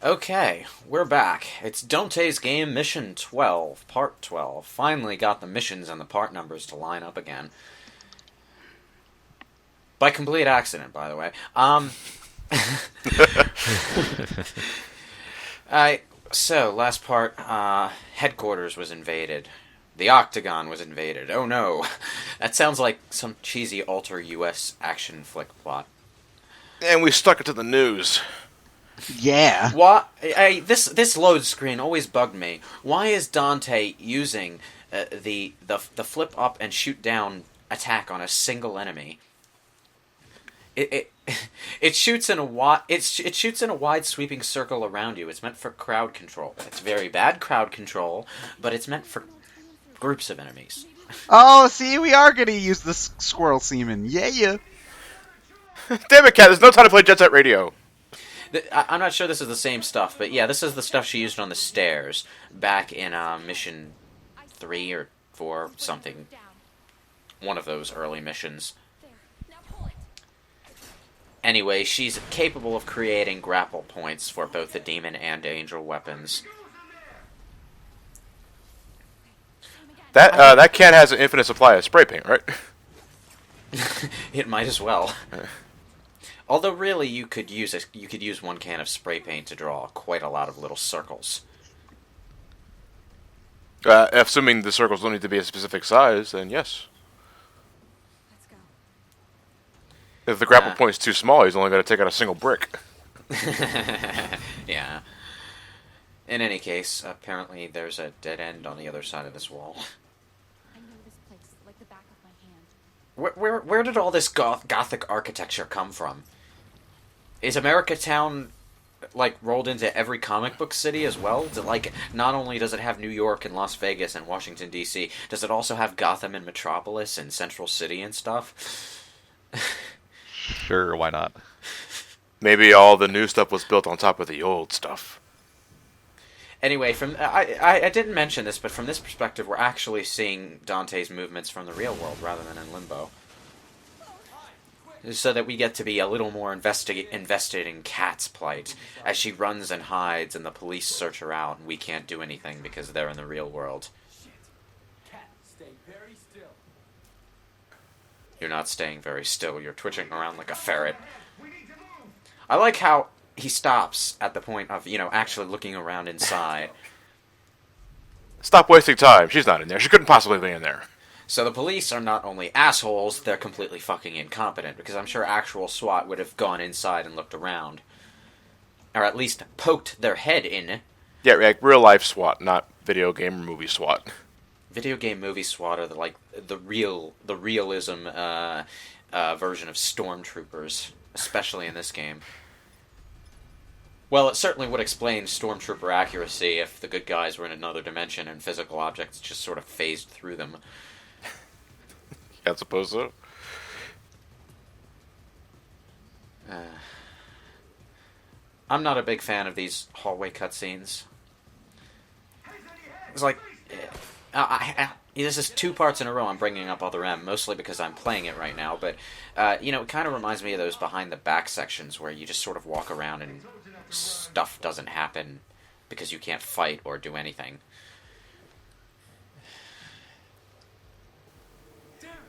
Okay, we're back. It's Dante's Game Mission 12, Part 12. Finally got the missions and the part numbers to line up again. By complete accident, by the way. So, last part, headquarters was invaded. The Octagon was invaded. Oh no. That sounds like some cheesy alter-US action flick plot. And we stuck it to the news. Yeah. This load screen always bugged me. Why is Dante using the flip up and shoot down attack on a single enemy? It shoots in a wide sweeping circle around you. It's meant for crowd control. It's very bad crowd control, but it's meant for groups of enemies. Oh, see, we are going to use the squirrel semen. Yeah. Damn it, Cat, there's no time to play Jet Set Radio. I'm not sure this is the same stuff, but yeah, this is the stuff she used on the stairs back in Mission 3 or 4, something. One of those early missions. Anyway, she's capable of creating grapple points for both the demon and angel weapons. That can has an infinite supply of spray paint, right? It might as well. Although, really, you could use one can of spray paint to draw quite a lot of little circles. Assuming the circles don't need to be a specific size, then yes. Let's go. If the grapple point's too small, he's only got to take out a single brick. Yeah. In any case, apparently there's a dead end on the other side of this wall. I know this place like the back of my hand. Where did all this gothic architecture come from? Is America Town like rolled into every comic book city as well? Not only does it have New York and Las Vegas and Washington D.C., does it also have Gotham and Metropolis and Central City and stuff? Sure, why not? Maybe all the new stuff was built on top of the old stuff. Anyway, I didn't mention this, but from this perspective, we're actually seeing Dante's movements from the real world rather than in Limbo. So that we get to be a little more invested in Kat's plight, as she runs and hides and the police search her out and we can't do anything because they're in the real world. Cat, stay very still. You're not staying very still, you're twitching around like a ferret. I like how he stops at the point of, actually looking around inside. Stop wasting time. She's not in there. She couldn't possibly be in there. So the police are not only assholes, they're completely fucking incompetent, because I'm sure actual SWAT would have gone inside and looked around. Or at least poked their head in. Yeah, like real life SWAT, not video game or movie SWAT. Video game movie SWAT are the realism version of stormtroopers, especially in this game. Well, it certainly would explain stormtrooper accuracy if the good guys were in another dimension and physical objects just sort of phased through them. I suppose so. I'm not a big fan of these hallway cutscenes. It's like... this is 2 parts in a row I'm bringing up Other M, mostly because I'm playing it right now, but, it kind of reminds me of those behind-the-back sections where you just sort of walk around and stuff doesn't happen because you can't fight or do anything.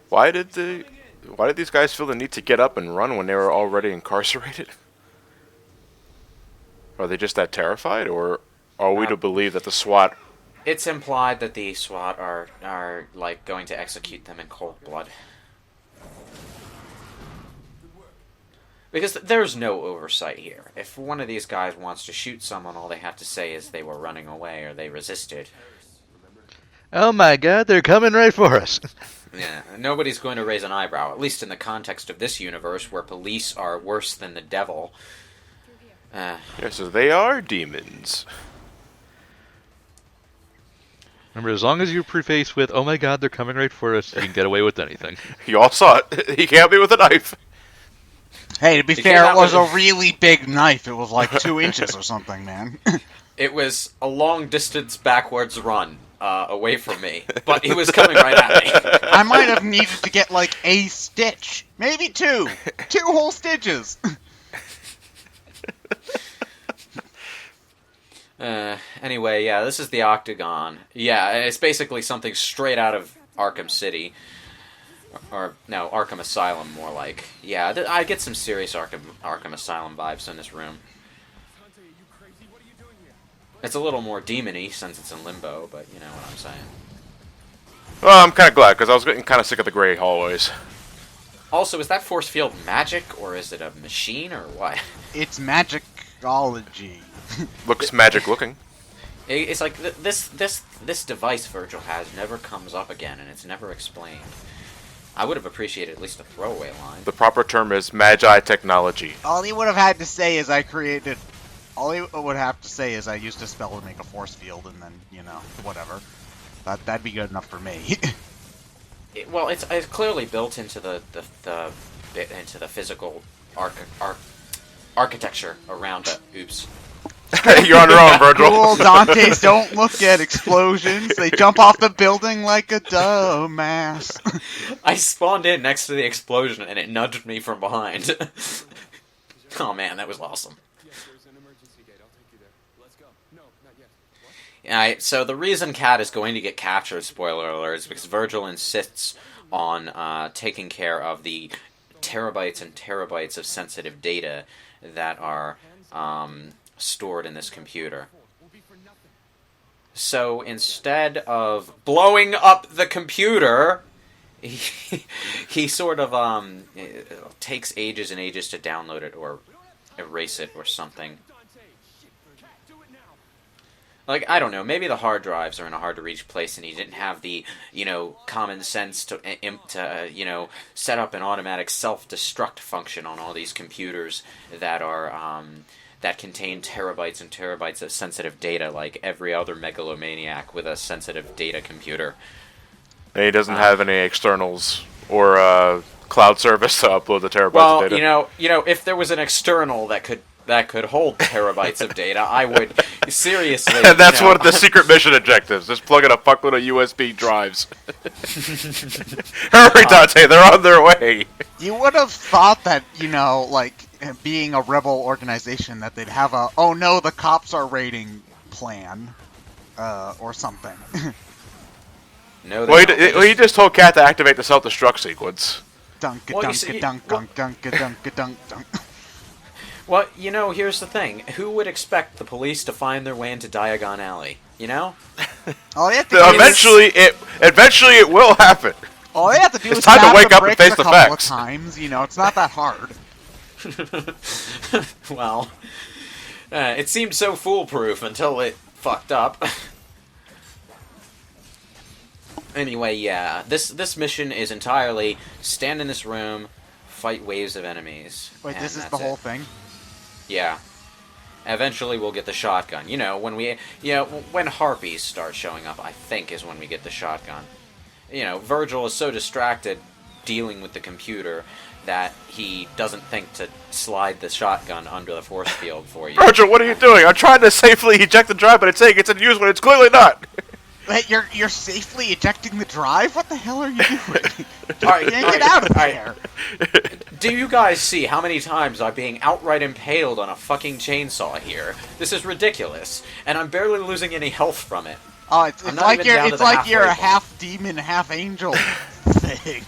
Why did these guys feel the need to get up and run when they were already incarcerated? Are they just that terrified, or are we to believe that the SWAT... It's implied that the SWAT are like, going to execute them in cold blood. Because there's no oversight here. If one of these guys wants to shoot someone, all they have to say is they were running away or they resisted. Oh my god, they're coming right for us. Yeah, nobody's going to raise an eyebrow, at least in the context of this universe where police are worse than the devil. Yeah, so they are demons. Remember, as long as you preface with, oh my god, they're coming right for us, you can get away with anything. You all saw it. He can't be with a knife. Hey, to be fair, it was a really big knife. It was like 2 inches or something, man. It was a long-distance backwards run away from me, but he was coming right at me. I might have needed to get like a stitch. Maybe 2. 2 whole stitches. Anyway, yeah, this is the Octagon. Yeah, it's basically something straight out of Arkham City. Or, no, Arkham Asylum, more like. Yeah, I get some serious Arkham Asylum vibes in this room. It's a little more demon-y since it's in limbo, but you know what I'm saying. Well, I'm kind of glad, because I was getting kind of sick of the gray hallways. Also, is that force field magic, or is it a machine, or what? It's magicology. Looks magic looking. It's like this device Virgil has never comes up again, and it's never explained. I would have appreciated at least a throwaway line. The proper term is magi technology. All he would have had to say is I created... All he would have to say is I used a spell to make a force field, and then, you know, whatever. That'd be good enough for me. Well, it's clearly built into the physical architecture around it. Oops. You're on your own, Virgil. Cool Dantes don't look at explosions. They jump off the building like a dumbass. I spawned in next to the explosion, and it nudged me from behind. Oh man, that was awesome. So the reason Cat is going to get captured, spoiler alert, is because Virgil insists on taking care of the terabytes and terabytes of sensitive data that are stored in this computer. So instead of blowing up the computer, he sort of takes ages and ages to download it or erase it or something. Like, I don't know, maybe the hard drives are in a hard-to-reach place and he didn't have the, you know, common sense to you know, set up an automatic self-destruct function on all these computers that are, that contain terabytes and terabytes of sensitive data like every other megalomaniac with a sensitive data computer. And he doesn't have any externals or cloud service to upload the terabytes of data. Well, you know, if there was an external that could hold terabytes of data, I would seriously. And that's one of the secret mission objectives. Just plug in a fuckload of USB drives. Hurry, Dante! They're on their way. You would have thought that, you know, like being a rebel organization, that they'd have a "oh no, the cops are raiding" plan, or something. No. Well, he just told Cat to activate the self-destruct sequence. Dunk Well, you dunk see- dunk dunk dunk dunk dunk dunk. Well, you know, here's the thing. Who would expect the police to find their way into Diagon Alley? You know? All they have to do is Eventually it will happen. all they have to do It's is time to tap wake the up and bricks face a the couple facts. of times. You know, it's not that hard. Well, it seemed so foolproof until it fucked up. Anyway, yeah, this mission is entirely stand in this room, fight waves of enemies. Wait, and this is that's the whole it. thing? Yeah. Eventually, we'll get the shotgun. You know, when harpies start showing up, I think is when we get the shotgun. You know, Virgil is so distracted dealing with the computer that he doesn't think to slide the shotgun under the force field for you. Virgil, what are you doing? I'm trying to safely eject the drive, but it's saying it's in use when it's clearly not. Wait, you're safely ejecting the drive? What the hell are you doing? Alright, Get out of alright. there! Do you guys see how many times I'm being outright impaled on a fucking chainsaw here? This is ridiculous, and I'm barely losing any health from it. Oh, it's I'm not like even down to the you're a halfway point. half demon, half angel thing,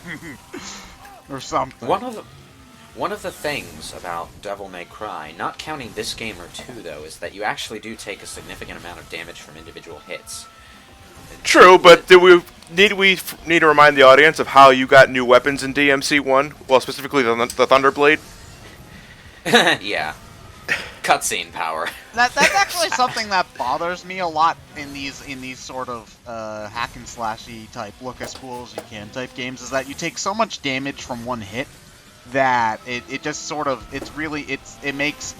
or something. One of the things about Devil May Cry, not counting this game or two though, is that you actually do take a significant amount of damage from individual hits. True, but do we need to remind the audience of how you got new weapons in DmC 1? Well, specifically the Thunderblade. Yeah. Cutscene power. That's actually something that bothers me a lot in these sort of hack and slashy type look as cool as you can type games, is that you take so much damage from one hit that it just sort of it makes,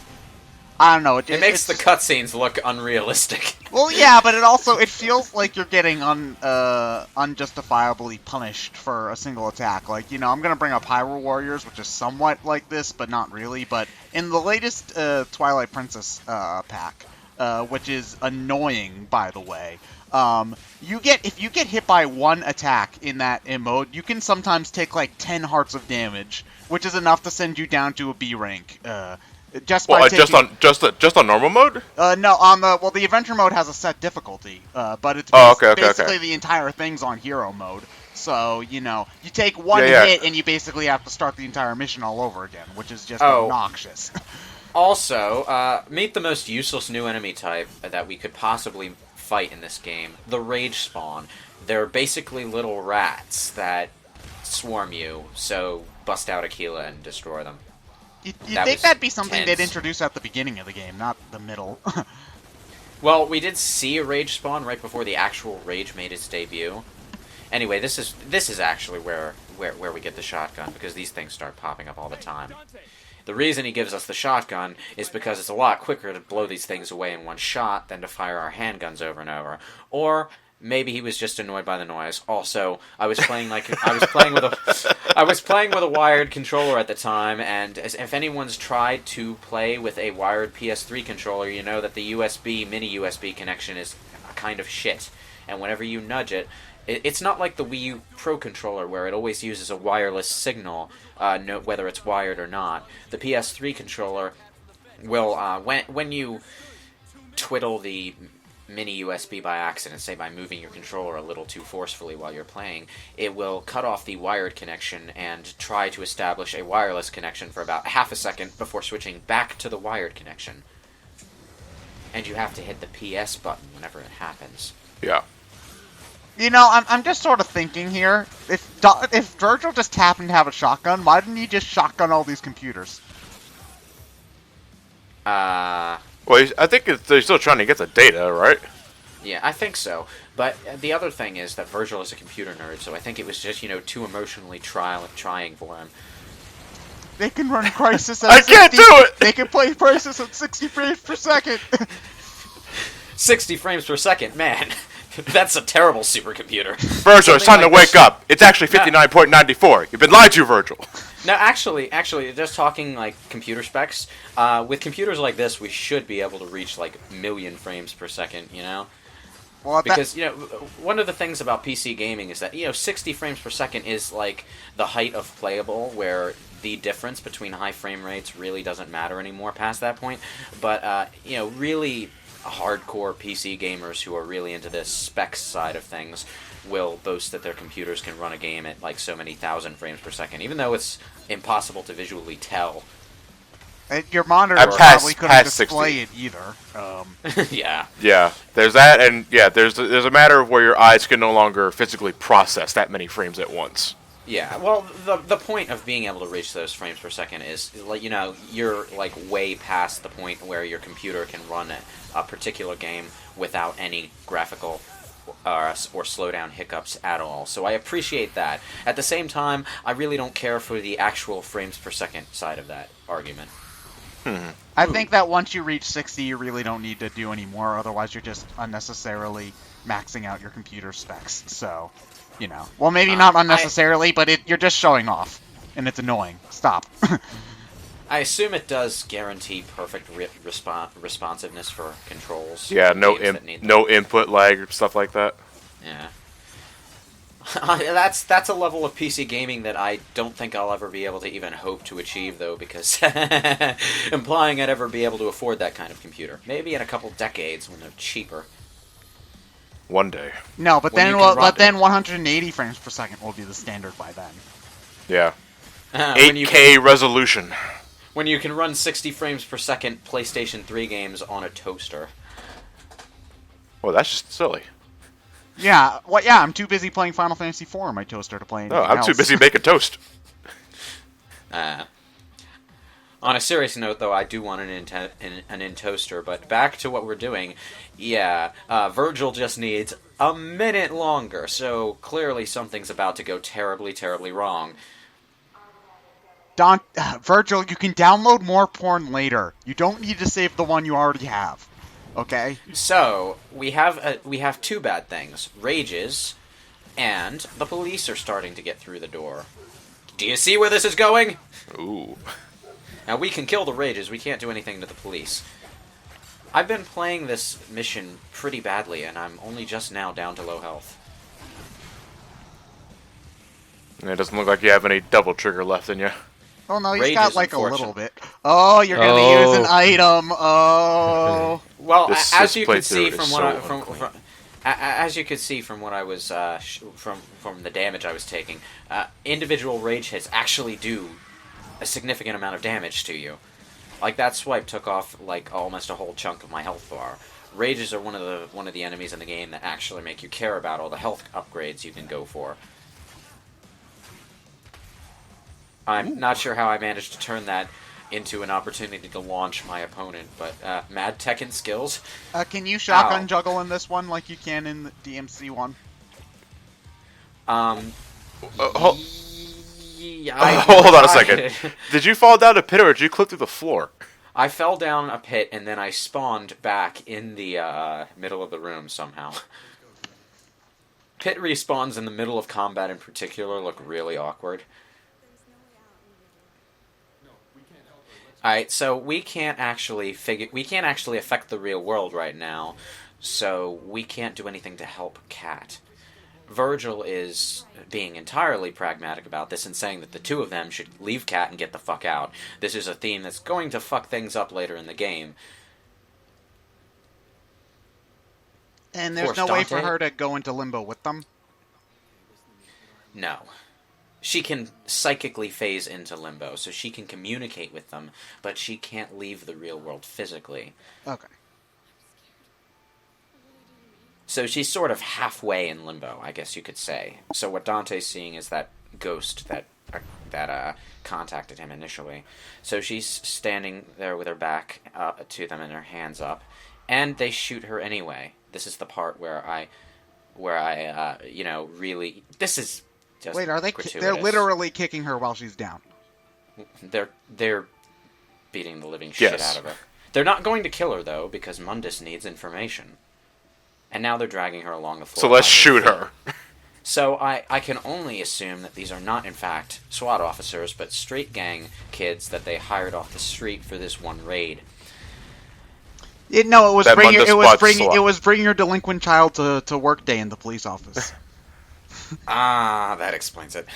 I don't know, It makes the cutscenes look unrealistic. Well, yeah, but it feels like you're getting unjustifiably punished for a single attack. Like, you know, I'm gonna bring up Hyrule Warriors, which is somewhat like this, but not really. But in the latest Twilight Princess pack, which is annoying, by the way, if you get hit by one attack in that mode, you can sometimes take like 10 hearts of damage, which is enough to send you down to a B rank. Just by Well, taking... just on normal mode? No, on the adventure mode has a set difficulty, but it's Okay. basically the entire thing's on hero mode. So, you take one Yeah. hit and you basically have to start the entire mission all over again, which is just Oh. obnoxious. Also, meet the most useless new enemy type that we could possibly fight in this game, the Rage Spawn. They're basically little rats that swarm you, so bust out Aquila and destroy them. You'd That think was that'd be something tense. they'd introduce at the beginning of the game, not the middle. Well, we did see a Rage Spawn right before the actual Rage made its debut. Anyway, this is actually where we get the shotgun, because these things start popping up all the time. The reason he gives us the shotgun is because it's a lot quicker to blow these things away in one shot than to fire our handguns over and over. Or maybe he was just annoyed by the noise. Also, I was playing with a wired controller at the time, and if anyone's tried to play with a wired PS3 controller, you know that the mini USB connection is kind of shit. And whenever you nudge it, it's not like the Wii U Pro controller where it always uses a wireless signal, whether it's wired or not. The PS3 controller will, when you twiddle the mini USB by accident, say by moving your controller a little too forcefully while you're playing, it will cut off the wired connection and try to establish a wireless connection for about half a second before switching back to the wired connection. And you have to hit the PS button whenever it happens. Yeah. I'm just sort of thinking here. If Virgil just happened to have a shotgun, why didn't he just shotgun all these computers? Well, I think they're still trying to get the data, right? Yeah, I think so. But the other thing is that Virgil is a computer nerd, so I think it was just, too emotionally trying for him. They can run Crisis at I can't do it! They can play Crisis at 60 frames per second. 60 frames per second, man. That's a terrible supercomputer. Virgil, it's time to wake up. It's actually 59.94. You've been lied to, Virgil. No, actually, just talking like computer specs, with computers like this, we should be able to reach like million frames per second, Well, Because, one of the things about PC gaming is that, 60 frames per second is like the height of playable, where the difference between high frame rates really doesn't matter anymore past that point. But, really hardcore PC gamers who are really into this specs side of things will boast that their computers can run a game at like so many thousand frames per second, even though it's impossible to visually tell. Your monitor Past probably couldn't 60. display it either. Yeah. Yeah, there's that, and there's a matter of where your eyes can no longer physically process that many frames at once. Yeah, well, the point of being able to reach those frames per second is, like, you're, like, way past the point where your computer can run a particular game without any graphical or slowdown hiccups at all. So I appreciate that. At the same time, I really don't care for the actual frames per second side of that argument. I think that once you reach 60, you really don't need to do any more, otherwise you're just unnecessarily maxing out your computer specs, so... Well, maybe not unnecessarily, but you're just showing off, and it's annoying. Stop. I assume it does guarantee perfect responsiveness for controls. Yeah, no games input lag or stuff like that. Yeah. That's a level of PC gaming that I don't think I'll ever be able to even hope to achieve, though, because implying I'd ever be able to afford that kind of computer. Maybe in a couple decades when they're cheaper. One day. No, but When then you can run 180 frames per second will be the standard by then. Yeah. When 8K resolution. When you can run 60 frames per second PlayStation 3 games on a toaster. Well, that's just silly. Yeah, I'm too busy playing Final Fantasy IV on my toaster to play anything No, I'm else. too busy making toast. On a serious note, though, I do want an in toaster, but back to what we're doing. Yeah, Virgil just needs a minute longer, so clearly something's about to go terribly, terribly wrong. Virgil, you can download more porn later. You don't need to save the one you already have. Okay? So, we have two bad things. Rages, and the police are starting to get through the door. Do you see where this is going? Ooh. Now, we can kill the rages, we can't do anything to the police. I've been playing this mission pretty badly, and I'm only just now down to low health. And it doesn't look like you have any double trigger left in you. Oh no, he's Rage got is like a unfortunate. little bit. Oh, you're gonna use an Oh. item. Oh. Well, This as you could playthrough see is from so what unclean. as you could see from what I was from the damage I was taking, individual rage hits actually do a significant amount of damage to you. Like that swipe took off like almost a whole chunk of my health bar. Rages are one of the enemies in the game that actually make you care about all the health upgrades you can go for. I'm not sure how I managed to turn that into an opportunity to launch my opponent, but Mad Tekken skills. Can you shotgun Ow. juggle in this one like you can in the DmC one? Hold on a second. Did you fall down a pit or did you clip through the floor? I fell down a pit and then I spawned back in the middle of the room somehow. Pit respawns in the middle of combat in particular look really awkward. Alright, so we can't actually affect the real world right now, so we can't do anything to help Cat. Virgil is being entirely pragmatic about this and saying that the two of them should leave Cat and get the fuck out. This is a theme that's going to fuck things up later in the game. And there's Force no way for Dante? her to go into limbo with them? No. She can psychically phase into limbo, so she can communicate with them, but she can't leave the real world physically. Okay. So she's sort of halfway in limbo, I guess you could say. So what Dante's seeing is that ghost that contacted him initially. So she's standing there with her back to them and her hands up, and they shoot her anyway. This is the part where I really. This is just Wait, are they? gratuitous. They're literally kicking her while she's down. They're beating the living shit Yes. out of her. They're not going to kill her though, because Mundus needs information. And now they're dragging her along the floor. So let's by her shoot feet. her. So I can only assume that these are not, in fact, SWAT officers, but street gang kids that they hired off the street for this one raid. It was That bring your, Mundus it was Spot bring SWAT. it was bring your delinquent child to work day in the police office. Ah, that explains it.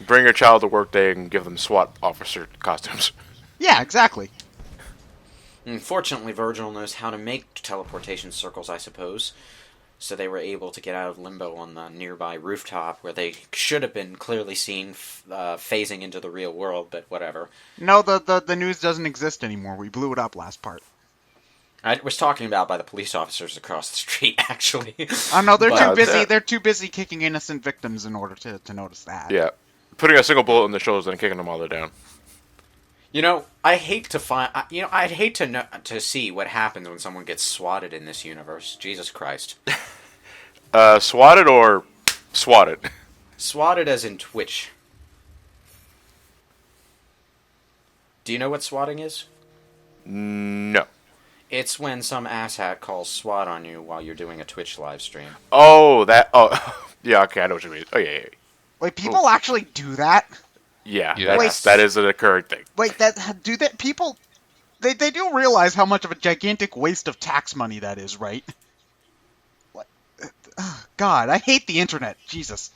Bring your child to work day and give them SWAT officer costumes. Yeah, exactly. Fortunately, Virgil knows how to make teleportation circles, I suppose. So they were able to get out of limbo on the nearby rooftop, where they should have been clearly seen phasing into the real world, but whatever. No, the news doesn't exist anymore. We blew it up last part. I was talking about by the police officers across the street, actually. Oh no, they're Wow, too busy. that- They're too busy kicking innocent victims in order to notice that. Yeah. Putting a single bullet in the shoulders and kicking them while they're down. You know, I hate to find. I'd hate to see what happens when someone gets swatted in this universe. Jesus Christ, Swatted or swatted? swatted as in Twitch. Do you know what swatting is? No. It's when some asshat calls SWAT on you while you're doing a Twitch live stream. Oh, that. Oh, yeah. Okay, I know what you mean. Oh, yeah, yeah. Wait, people actually do that? Yeah, Yeah. that is an occurring thing. Wait, people? They do realize how much of a gigantic waste of tax money that is, right? What? God, I hate the internet. Jesus.